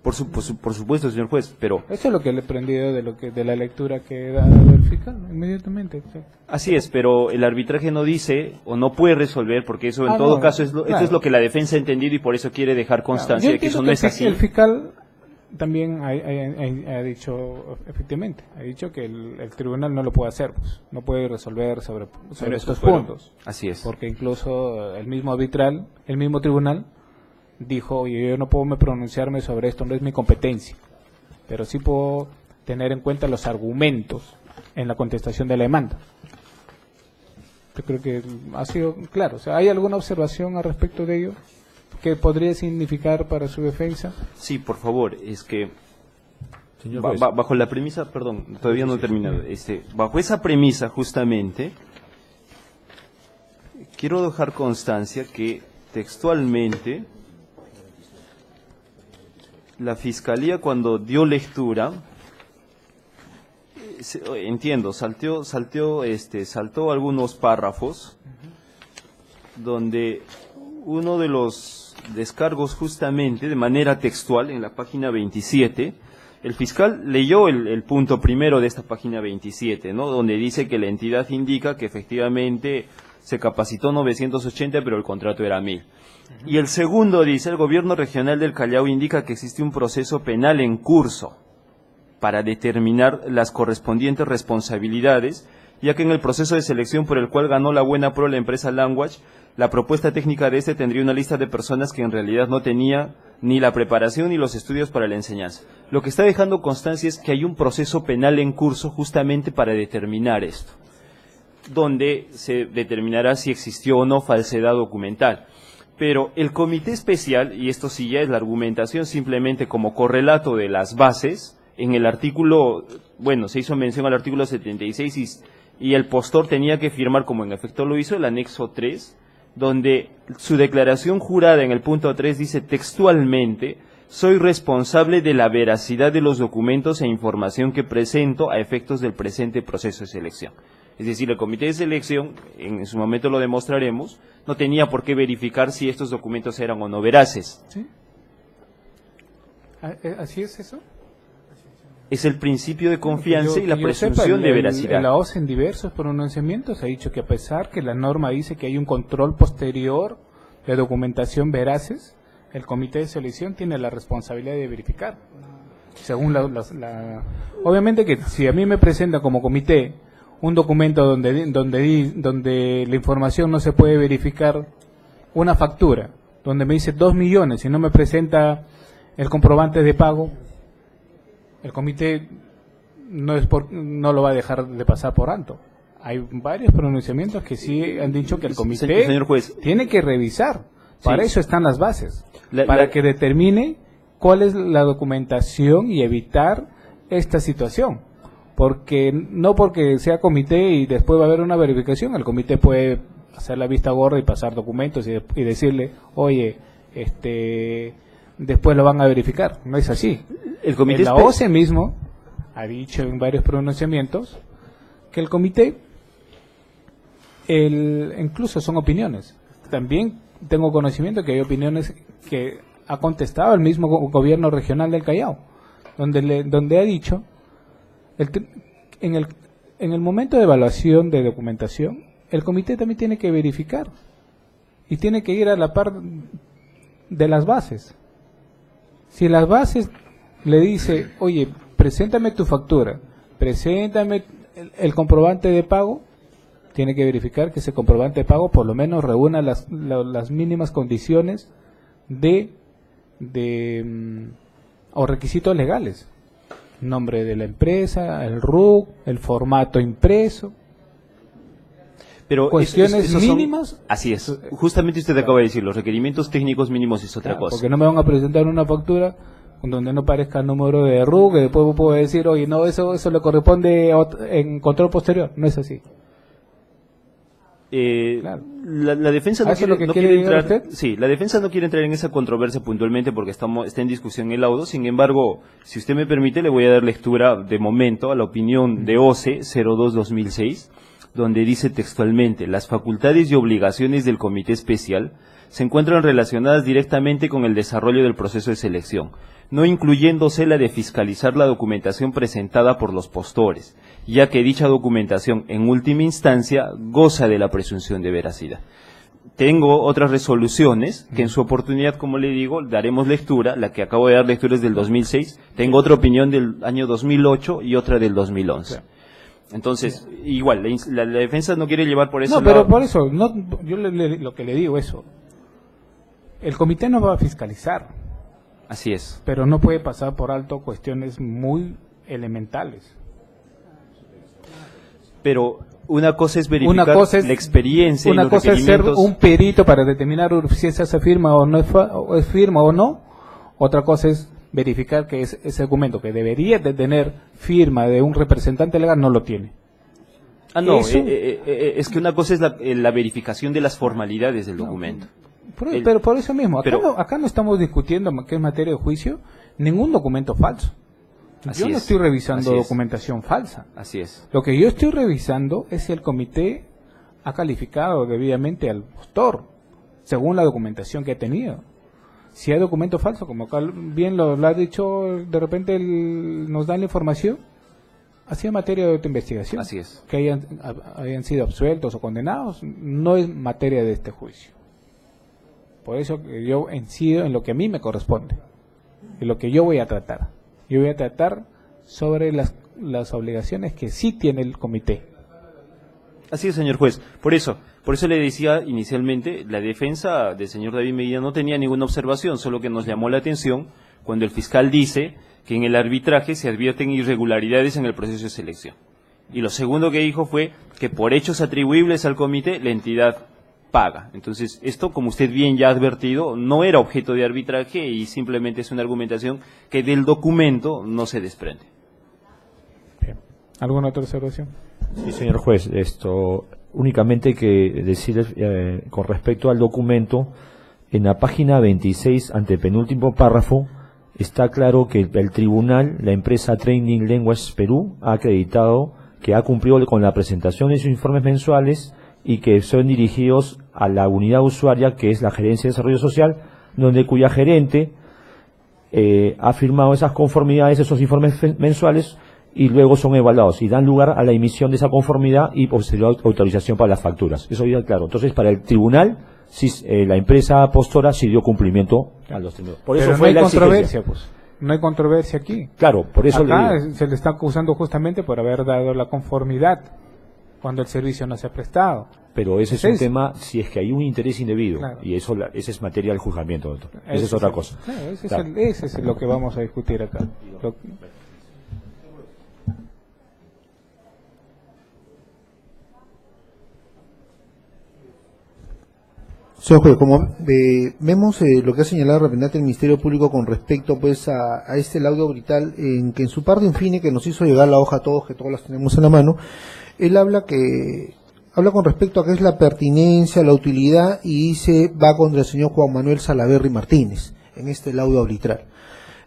Por supuesto, señor juez, pero... Eso es lo que le he aprendido de la lectura que he dado del fiscal, inmediatamente. Sí. Así es, pero el arbitraje no dice, o no puede resolver, porque eso en todo caso esto es lo que la defensa ha entendido y por eso quiere dejar constancia de que eso no es así. El fiscal también ha dicho, efectivamente, ha dicho que el tribunal no lo puede hacer, pues, no puede resolver sobre estos puntos. Así es. Porque incluso el mismo tribunal dijo, oye, yo no puedo pronunciarme sobre esto, no es mi competencia, pero sí puedo tener en cuenta los argumentos en la contestación de la demanda. Yo creo que ha sido claro. O sea, ¿hay alguna observación al respecto de ello que podría significar para su defensa? Sí, por favor, es que Señor bajo la premisa, perdón, todavía no he terminado, bajo esa premisa justamente quiero dejar constancia que textualmente la Fiscalía, cuando dio lectura, entiendo, saltó algunos párrafos donde uno de los descargos justamente de manera textual en la página 27, el fiscal leyó el punto primero de esta página 27, ¿no? Donde dice que la entidad indica que efectivamente se capacitó 980, pero el contrato era 1000. Y el segundo dice, el gobierno regional del Callao indica que existe un proceso penal en curso para determinar las correspondientes responsabilidades, ya que en el proceso de selección por el cual ganó la buena pro la empresa Language, la propuesta técnica de tendría una lista de personas que en realidad no tenía ni la preparación ni los estudios para la enseñanza. Lo que está dejando constancia es que hay un proceso penal en curso justamente para determinar esto, donde se determinará si existió o no falsedad documental. Pero el comité especial, y esto sí ya es la argumentación simplemente como correlato de las bases, en el artículo, se hizo mención al artículo 76 y el postor tenía que firmar, como en efecto lo hizo, el anexo 3, donde su declaración jurada en el punto 3 dice textualmente: soy responsable de la veracidad de los documentos e información que presento a efectos del presente proceso de selección. Es decir, el comité de selección, en su momento lo demostraremos, no tenía por qué verificar si estos documentos eran o no veraces. ¿Sí? ¿Así es eso? Es el principio de confianza Yo- y la que yo presunción sepa, de veracidad. La OCE en diversos pronunciamientos ha dicho que a pesar que la norma dice que hay un control posterior de documentación veraces, el comité de selección tiene la responsabilidad de verificar. Según obviamente que si a mí me presenta como comité un documento donde la información no se puede verificar, una factura donde me dice 2 millones y no me presenta el comprobante de pago, el comité no lo va a dejar de pasar por alto. Hay varios pronunciamientos que sí han dicho que el comité Señor juez, tiene que revisar. Para Sí. eso están las bases. La- para la- que determine cuál es la documentación y evitar esta situación. Porque no porque sea comité y después va a haber una verificación, el comité puede hacer la vista gorda y pasar documentos y decirle, oye, después lo van a verificar. No es así. el comité La OCE mismo ha dicho en varios pronunciamientos que el comité, incluso son opiniones. También tengo conocimiento que hay opiniones que ha contestado el mismo gobierno regional del Callao, donde ha dicho, en el momento de evaluación de documentación, el comité también tiene que verificar y tiene que ir a la par de las bases. Si las bases le dice, oye, preséntame tu factura, preséntame el comprobante de pago, tiene que verificar que ese comprobante de pago por lo menos reúna las mínimas condiciones o requisitos legales. Nombre de la empresa, el RUC, el formato impreso. Pero cuestiones esos son- mínimas. Así es. Justamente usted acaba de decir, los requerimientos técnicos mínimos es otra cosa. Porque no me van a presentar una factura donde no aparezca el número de RUC, que después puedo decir, oye, no, eso le corresponde en control posterior. No es así. La defensa no ¿A eso es lo que no quiere llegar entrar. usted? Sí, la defensa no quiere entrar en esa controversia puntualmente porque está en discusión el laudo. Sin embargo, si usted me permite, le voy a dar lectura de momento a la opinión de OCE 02-2006, donde dice textualmente: las facultades y obligaciones del comité especial se encuentran relacionadas directamente con el desarrollo del proceso de selección, no incluyéndose la de fiscalizar la documentación presentada por los postores, ya que dicha documentación en última instancia goza de la presunción de veracidad. Tengo otras resoluciones que en su oportunidad, como le digo, daremos lectura. La que acabo de dar lectura es del 2006, tengo otra opinión del año 2008 y otra del 2011. Entonces, igual, la defensa no quiere llevar por eso. No, pero por eso, yo lo que le digo eso. El comité no va a fiscalizar. Así es. Pero no puede pasar por alto cuestiones muy elementales. Pero una cosa es verificar la experiencia y una los cosa es ser requerimientos. un perito para determinar si esa se firma o no es firma o no. Otra cosa es verificar que ese documento que debería de tener firma de un representante legal no lo tiene. Ah, no, Eso- es que una cosa es la verificación de las formalidades del documento. Pero por eso mismo, pero- acá no estamos discutiendo, que es materia de juicio, ningún documento falso. Así Yo no es, estoy revisando así es. documentación falsa. Así es. Lo que yo estoy revisando es si el comité ha calificado debidamente al postor, según la documentación que ha tenido. Si hay documento falso, como acá bien lo ha dicho, de repente nos dan la información, así en materia de investigación. Así es. Que hayan sido absueltos o condenados, no es materia de este juicio. Por eso que yo incido en lo que a mí me corresponde, en lo que yo voy a tratar. Yo voy a tratar sobre las obligaciones que sí tiene el comité. Así es, señor juez. Por eso le decía inicialmente, la defensa del señor David Medina no tenía ninguna observación, solo que nos llamó la atención cuando el fiscal dice que en el arbitraje se advierten irregularidades en el proceso de selección. Y lo segundo que dijo fue que por hechos atribuibles al comité, la entidad paga. Entonces, esto, como usted bien ya ha advertido, no era objeto de arbitraje y simplemente es una argumentación que del documento no se desprende. ¿Alguna otra observación? Sí, señor juez, únicamente que decir con respecto al documento, en la página 26, antepenúltimo párrafo, está claro que el tribunal, la empresa Training Language Perú, ha acreditado que ha cumplido con la presentación de sus informes mensuales y que son dirigidos a la unidad usuaria, que es la Gerencia de Desarrollo Social, cuya gerente ha firmado esas conformidades, esos informes mensuales, y luego son evaluados y dan lugar a la emisión de esa conformidad y posterior autorización para las facturas. Eso ya claro. Entonces, para el tribunal, sí, la empresa postora sí dio cumplimiento a los términos. Por eso Pero fue no hay la controversia, exigencia. pues. No hay controversia aquí. Claro, por eso Acá le digo. se le está acusando justamente por haber dado la conformidad cuando el servicio no se ha prestado. Pero ese es Ese un es- tema si es que hay un interés indebido, Claro. y eso ese es materia del juzgamiento, doctor. Esa Ese es otra el- cosa. claro, ese, Claro. ese es lo que vamos a discutir acá. Lo- Señor juez, como vemos lo que ha señalado el representante del Ministerio Público con respecto pues a este laudo brital, en que en su parte infine que nos hizo llegar la hoja a todos, que todos las tenemos en la mano, él habla con respecto a qué es la pertinencia, la utilidad, y dice va contra el señor Juan Manuel Salaverry Martínez en este laudo arbitral.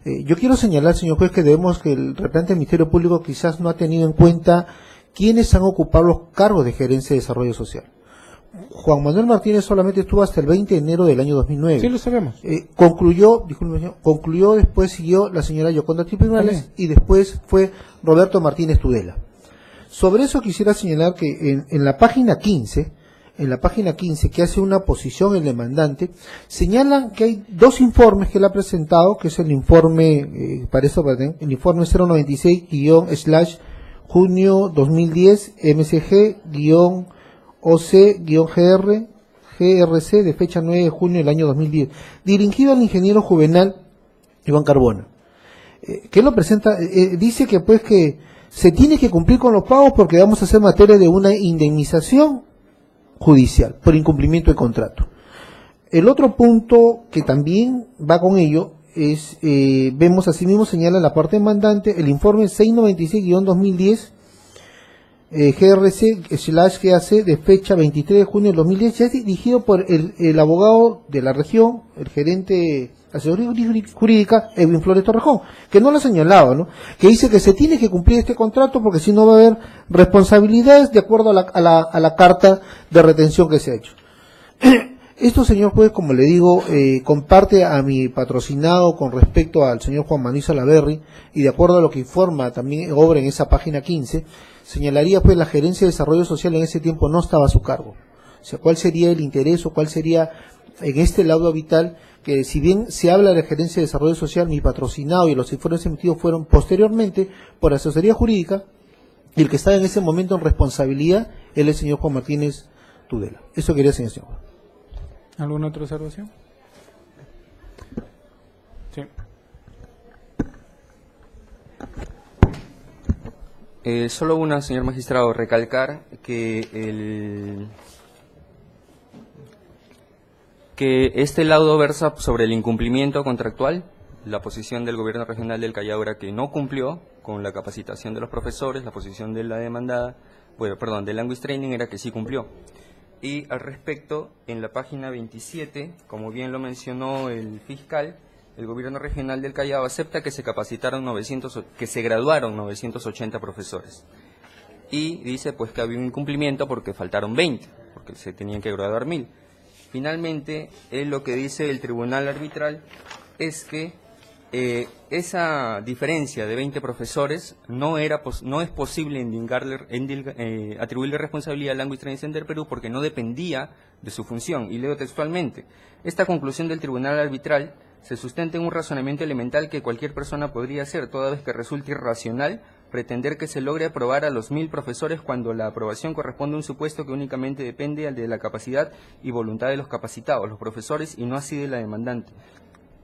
Yo quiero señalar, señor juez, que debemos que el representante del Ministerio Público quizás no ha tenido en cuenta quiénes han ocupado los cargos de gerencia de desarrollo social. Juan Manuel Martínez solamente estuvo hasta el 20 de enero del año 2009. Sí, lo sabemos. Concluyó, después siguió la señora Yoconda Tripinales y después fue Roberto Martínez Tudela. Sobre eso quisiera señalar que en la página 15, que hace una posición el demandante, señalan que hay dos informes que él ha presentado, que es el informe, el informe 096-junio 2010, MCG-OC-GRC de fecha 9 de junio del año 2010, dirigido al ingeniero Juvenal Iván Carbona. Que lo presenta, dice que pues que se tiene que cumplir con los pagos porque vamos a hacer materia de una indemnización judicial por incumplimiento de contrato. El otro punto que también va con ello es, vemos asimismo señala en la parte demandante el informe 696-2010 GRC/GAC de fecha 23 de junio del 2010, ya es dirigido por el abogado de la región, el gerente de asesoría jurídica, Edwin Flores Torrejón, que no lo señalaba, ¿no? Que dice que se tiene que cumplir este contrato porque si no va a haber responsabilidades de acuerdo a la carta de retención que se ha hecho. Esto, señor juez, como le digo, comparte a mi patrocinado con respecto al señor Juan Manuel Salaverry, y de acuerdo a lo que informa también obra en esa página 15, señalaría pues la gerencia de desarrollo social en ese tiempo no estaba a su cargo. O sea, ¿cuál sería el interés o cuál sería en este laudo vital? Que si bien se habla de la gerencia de desarrollo social, mi patrocinado y los informes emitidos fueron posteriormente por asesoría jurídica, y el que estaba en ese momento en responsabilidad es el señor Juan Martínez Tudela. Eso quería decir, señor. ¿Alguna otra observación? Sí. Solo una, señor magistrado, recalcar que este laudo versa sobre el incumplimiento contractual. La posición del gobierno regional del Callao era que no cumplió con la capacitación de los profesores. La posición de la demandada, del Language Training era que sí cumplió. Y al respecto, en la página 27, como bien lo mencionó el fiscal, el gobierno regional del Callao acepta que se capacitaron que se graduaron 980 profesores. Y dice pues que había un incumplimiento porque faltaron 20, porque se tenían que graduar 1000. Finalmente, lo que dice el tribunal arbitral es que esa diferencia de 20 profesores no es posible atribuirle responsabilidad al Language Training Center Perú porque no dependía de su función. Y leo textualmente: esta conclusión del tribunal arbitral se sustenta en un razonamiento elemental que cualquier persona podría hacer, toda vez que resulta irracional pretender que se logre aprobar a los 1000 profesores cuando la aprobación corresponde a un supuesto que únicamente depende de la capacidad y voluntad de los capacitados, los profesores, y no así de la demandante.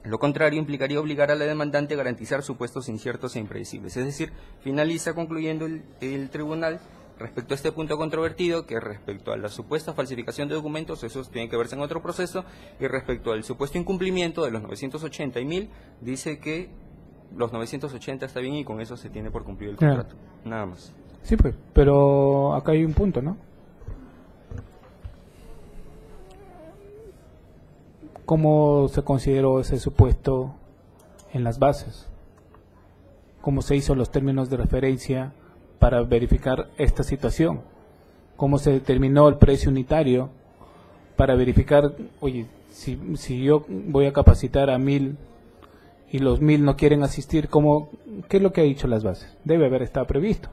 Lo contrario implicaría obligar a la demandante a garantizar supuestos inciertos e impredecibles. Es decir, finaliza concluyendo el tribunal respecto a este punto controvertido, que respecto a la supuesta falsificación de documentos, eso tiene que verse en otro proceso, y respecto al supuesto incumplimiento de los 980 y 1000, dice que los 980 está bien y con eso se tiene por cumplir el contrato. Nada más. Sí, pues, pero acá hay un punto, ¿no? ¿Cómo se consideró ese supuesto en las bases? ¿Cómo se hizo los términos de referencia para verificar esta situación? ¿Cómo se determinó el precio unitario para verificar, oye, si yo voy a capacitar a 1000 y los 1000 no quieren asistir, ¿qué es lo que ha dicho las bases? Debe haber estado previsto.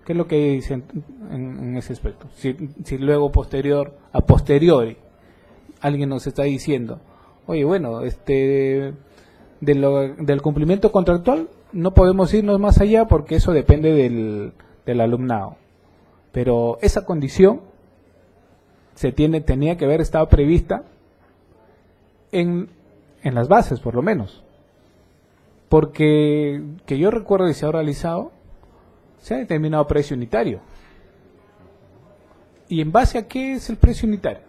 ¿Qué es lo que dicen en ese aspecto? Si luego a posteriori alguien nos está diciendo, oye, bueno, del cumplimiento contractual no podemos irnos más allá porque eso depende del alumnado. Pero esa condición tenía que haber estado prevista en las bases, por lo menos. Porque que yo recuerdo que se ha realizado, se ha determinado precio unitario. ¿Y en base a qué es el precio unitario?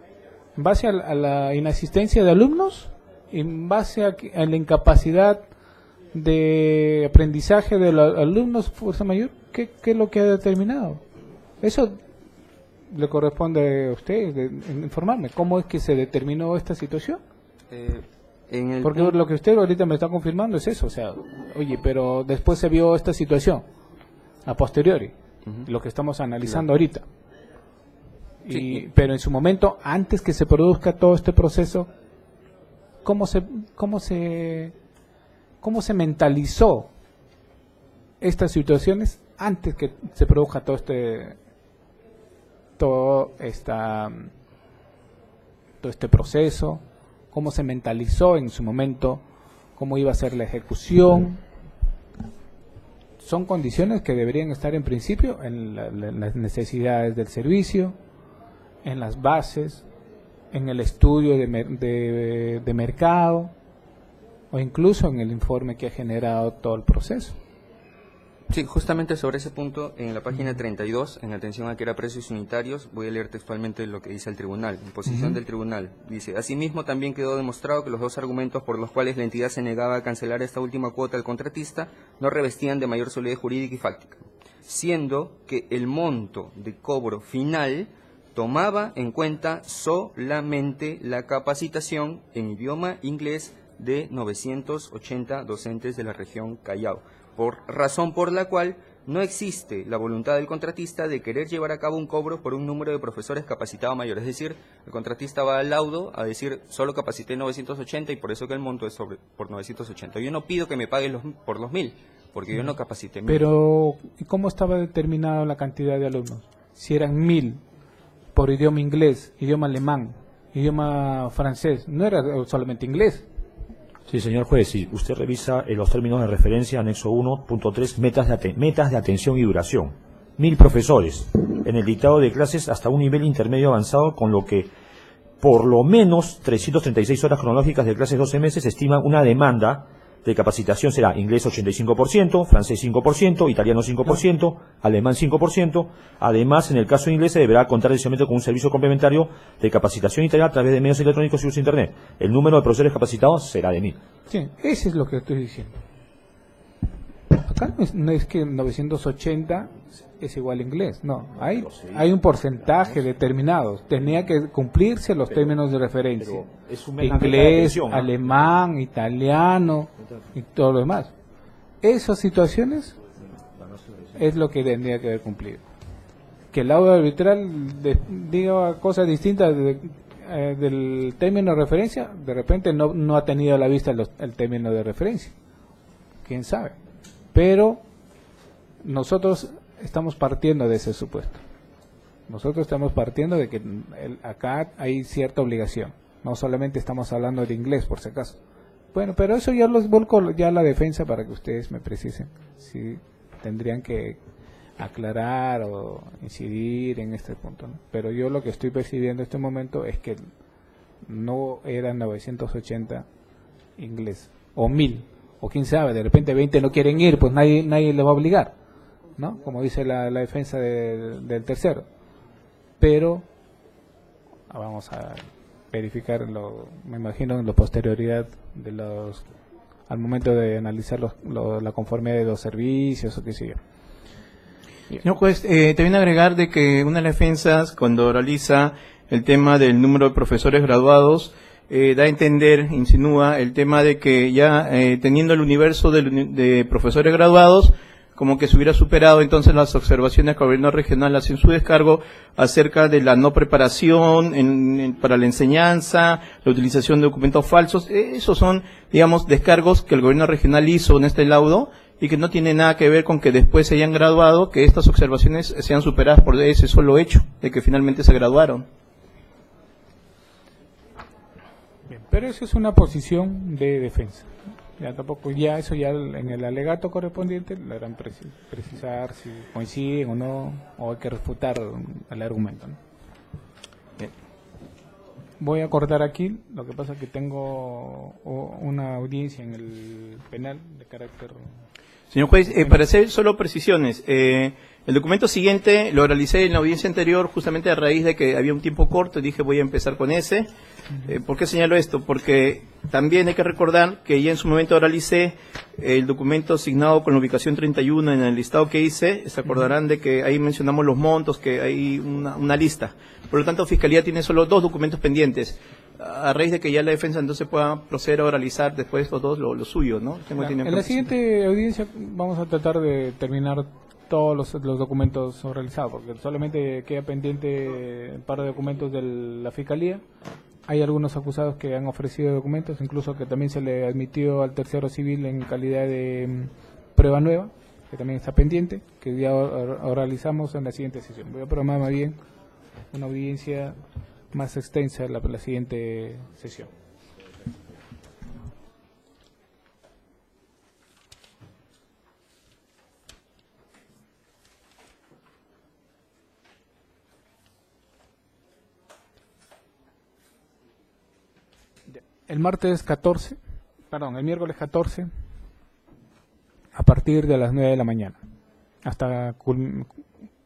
¿En base a la inasistencia de alumnos? ¿En base a la incapacidad de aprendizaje de los alumnos fuerza mayor? ¿Qué es lo que ha determinado? Eso le corresponde a usted informarme. ¿Cómo es que se determinó esta situación? Porque lo que usted ahorita me está confirmando es eso. O sea, oye, pero después se vio esta situación a posteriori, lo que estamos analizando ahorita. Pero en su momento, antes que se produzca todo este proceso, ¿cómo se mentalizó estas situaciones antes que se produzca todo este proceso? ¿Cómo se mentalizó en su momento? ¿Cómo iba a ser la ejecución? Son condiciones que deberían estar en principio en las necesidades del servicio, en las bases, en el estudio de mercado o incluso en el informe que ha generado todo el proceso. Sí, justamente sobre ese punto, en la página 32, en atención a que era precios unitarios, voy a leer textualmente lo que dice el tribunal, en posición del tribunal. Dice, asimismo también quedó demostrado que los dos argumentos por los cuales la entidad se negaba a cancelar esta última cuota al contratista no revestían de mayor solidez jurídica y fáctica, siendo que el monto de cobro final tomaba en cuenta solamente la capacitación en idioma inglés de 980 docentes de la región Callao, razón por la cual no existe la voluntad del contratista de querer llevar a cabo un cobro por un número de profesores capacitados mayores. Es decir, el contratista va al laudo a decir, solo capacité 980 y por eso que el monto es por 980. Yo no pido que me paguen por los 1000, porque yo no capacité 1000. Pero, ¿cómo estaba determinada la cantidad de alumnos? Si eran 1000 por idioma inglés, idioma alemán, idioma francés, no era solamente inglés. Sí, señor juez, si usted revisa los términos de referencia, anexo 1.3, metas de atención y duración. 1000 profesores en el dictado de clases hasta un nivel intermedio avanzado, con lo que por lo menos 336 horas cronológicas de clases 12 meses estima una demanda de capacitación. Será inglés 85%, francés 5%, italiano 5%, alemán 5%. Además, en el caso de inglés se deberá contar adicionalmente con un servicio complementario de capacitación integral a través de medios electrónicos y uso de internet. El número de profesores capacitados será de 1000. Sí, eso es lo que estoy diciendo. Acá no es que 980 es igual a inglés, no, hay un porcentaje determinado, tenía que cumplirse los términos de referencia, inglés, alemán, italiano y todo lo demás. Esas situaciones es lo que tendría que haber cumplido. Que el laudo arbitral diga cosas distintas del término de referencia, de repente no ha tenido a la vista el término de referencia, quién sabe. Pero nosotros estamos partiendo de ese supuesto. Nosotros estamos partiendo de que acá hay cierta obligación. No solamente estamos hablando de inglés, por si acaso. Bueno, pero eso ya los volco ya a la defensa para que ustedes me precisen si tendrían que aclarar o incidir en este punto, ¿no? Pero yo lo que estoy percibiendo en este momento es que no eran 980 inglés, o 1000, o quién sabe, de repente 20 no quieren ir, pues nadie les va a obligar, ¿no? Como dice la defensa del tercero. Pero vamos a verificar, me imagino, en la posterioridad al momento de analizar la conformidad de los servicios o qué sé yo. No, pues también agregar de que una de las defensas, cuando realiza el tema del número de profesores graduados, da a entender, insinúa el tema de que ya teniendo el universo de profesores graduados, como que se hubiera superado entonces las observaciones que el gobierno regional hace en su descargo acerca de la no preparación para la enseñanza, la utilización de documentos falsos. Esos son, digamos, descargos que el gobierno regional hizo en este laudo y que no tiene nada que ver con que después se hayan graduado, que estas observaciones sean superadas por ese solo hecho de que finalmente se graduaron. Bien, pero eso es una posición de defensa. Ya tampoco, ya eso ya en el alegato correspondiente le harán precisar si coinciden o no, o hay que refutar el argumento, ¿no? Bien. Voy a cortar aquí, lo que pasa es que tengo una audiencia en el penal de carácter... Señor juez, para hacer solo precisiones, el documento siguiente lo realicé en la audiencia anterior justamente a raíz de que había un tiempo corto y dije voy a empezar con ese. ¿Por qué señalo esto? Porque también hay que recordar que ya en su momento oralicé el documento asignado con la ubicación 31 en el listado que hice. Se acordarán de que ahí mencionamos los montos, que hay una lista. Por lo tanto, Fiscalía tiene solo 2 documentos pendientes. A raíz de que ya la defensa entonces pueda proceder a oralizar después de estos 2 lo suyo, ¿no? En la siguiente audiencia vamos a tratar de terminar todos los documentos realizados, porque solamente queda pendiente un par de documentos de la Fiscalía. Hay algunos acusados que han ofrecido documentos, incluso que también se le admitió al tercero civil en calidad de prueba nueva, que también está pendiente, que ya oralizamos en la siguiente sesión. Voy a programar más bien una audiencia más extensa en la siguiente sesión. El miércoles 14, a partir de las 9 de la mañana, hasta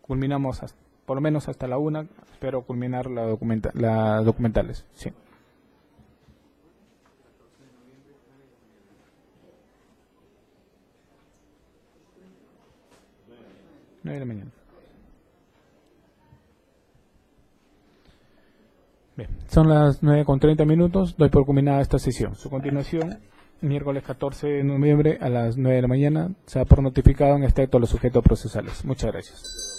culminamos, por lo menos hasta la 1, espero culminar las documentales, sí. 9 de la mañana. Bien, son las 9:30, doy por culminada esta sesión. Su continuación, miércoles 14 de noviembre a las 9 de la mañana, se ha por notificado en efecto a los sujetos procesales. Muchas gracias.